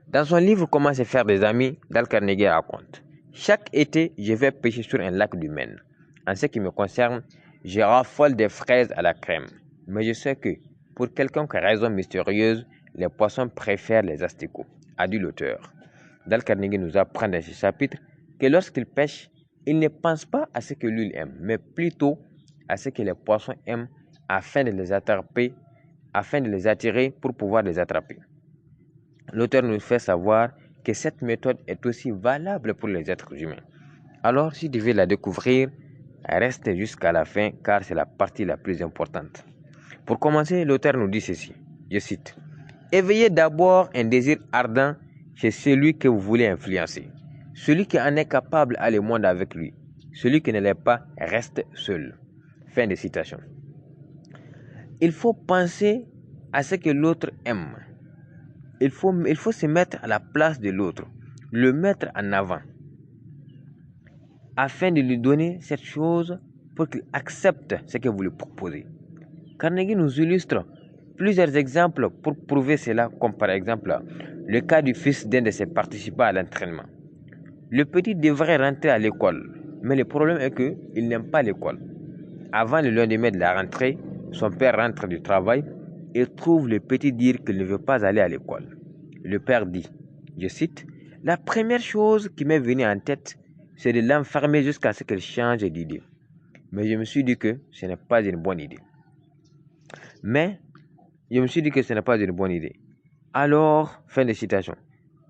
Dans son livre Comment se faire des amis, Dale Carnegie raconte: chaque été, je vais pêcher sur un lac du Maine. En ce qui me concerne, je raffole des fraises à la crème. Mais je sais que, pour quelconque raison mystérieuse, les poissons préfèrent les asticots, a dit l'auteur. Dale Carnegie nous apprend dans ce chapitre que lorsqu'il pêche, il ne pense pas à ce que lui aime, mais plutôt à ce que les poissons aiment afin de les attirer pour pouvoir les attraper. L'auteur nous fait savoir que cette méthode est aussi valable pour les êtres humains. Alors, si tu veux la découvrir, reste jusqu'à la fin car c'est la partie la plus importante. Pour commencer, l'auteur nous dit ceci, je cite: « Éveillez d'abord un désir ardent chez celui que vous voulez influencer. Celui qui en est capable a le monde avec lui. Celui qui ne l'est pas reste seul. » Fin de citation. Il faut penser à ce que l'autre aime. Il faut se mettre à la place de l'autre, le mettre en avant, afin de lui donner cette chose pour qu'il accepte ce que vous lui proposez. Carnegie nous illustre plusieurs exemples pour prouver cela, comme par exemple le cas du fils d'un de ses participants à l'entraînement. Le petit devrait rentrer à l'école, mais le problème est qu'il n'aime pas l'école. Avant le lendemain de la rentrée, son père rentre du travail et trouve le petit dire qu'il ne veut pas aller à l'école. Le père dit, je cite: « La première chose qui m'est venue en tête, c'est de l'enfermer jusqu'à ce qu'elle change d'idée. Mais je me suis dit que ce n'est pas une bonne idée. Alors, fin de citation.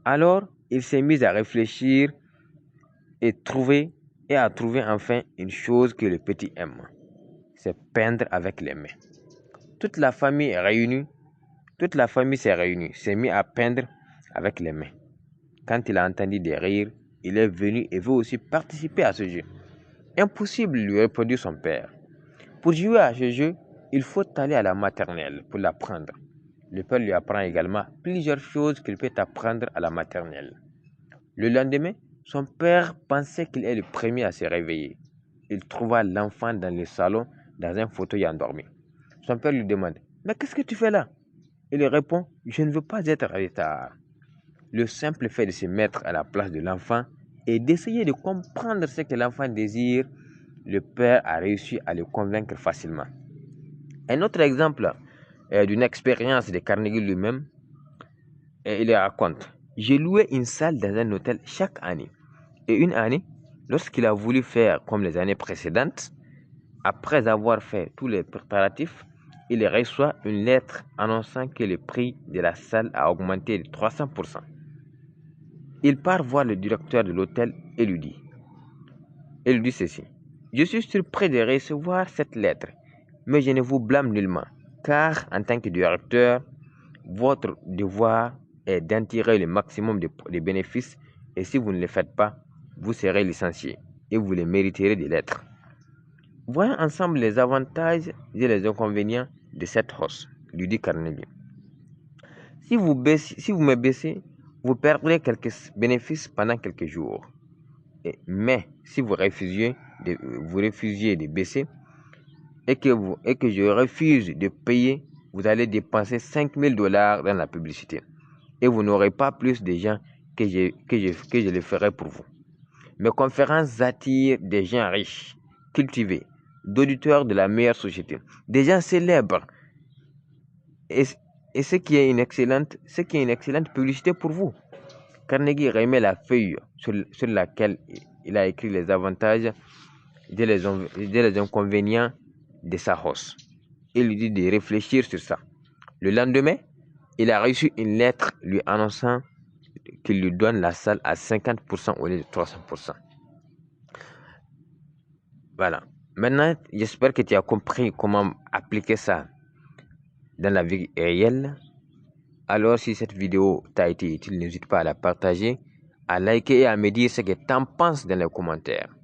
Alors, il s'est mis à réfléchir et à trouver enfin une chose que le petit aime. C'est peindre avec les mains. Toute la famille s'est réunie, s'est mise à peindre avec les mains. Quand il a entendu des rires, il est venu et veut aussi participer à ce jeu. Impossible, lui répondit son père. Pour jouer à ce jeu, il faut aller à la maternelle pour l'apprendre. Le père lui apprend également plusieurs choses qu'il peut apprendre à la maternelle. Le lendemain, son père pensait qu'il est le premier à se réveiller. Il trouva l'enfant dans le salon, dans un fauteuil endormi. Son père lui demande: « Mais qu'est-ce que tu fais là ?» Il répond: « Je ne veux pas être en retard. » Le simple fait de se mettre à la place de l'enfant et d'essayer de comprendre ce que l'enfant désire, le père a réussi à le convaincre facilement. Un autre exemple d'une expérience de Carnegie lui-même, il raconte: « J'ai loué une salle dans un hôtel chaque année. Et une année, lorsqu'il a voulu faire comme les années précédentes, après avoir fait tous les préparatifs, il reçoit une lettre annonçant que le prix de la salle a augmenté de 300%. Il part voir le directeur de l'hôtel et lui dit ceci: « Je suis surpris de recevoir cette lettre, mais je ne vous blâme nullement, car en tant que directeur, votre devoir est d'en tirer le maximum de bénéfices, et si vous ne le faites pas, vous serez licencié et vous le mériterez de l'être. Voyons ensemble les avantages et les inconvénients de cette hausse, lui dit Carnegie. Si vous me baissez, vous perdrez quelques bénéfices pendant quelques jours. Mais si vous refusiez de baisser et que je refuse de payer, vous allez dépenser $5,000 dans la publicité et vous n'aurez pas plus de gens que je le ferai pour vous. Mes conférences attirent des gens riches, cultivés, d'auditeurs de la meilleure société, des gens célèbres, et ce qui est une excellente publicité pour vous. » Carnegie remet la feuille sur laquelle il a écrit les avantages et les inconvénients de sa hausse. Il lui dit de réfléchir sur ça. Le lendemain, il a reçu une lettre lui annonçant qu'il lui donne la salle à 50% au lieu de 300%. Voilà. Maintenant, j'espère que tu as compris comment appliquer ça dans la vie réelle. Alors, si cette vidéo t'a été utile, n'hésite pas à la partager, à liker et à me dire ce que tu en penses dans les commentaires.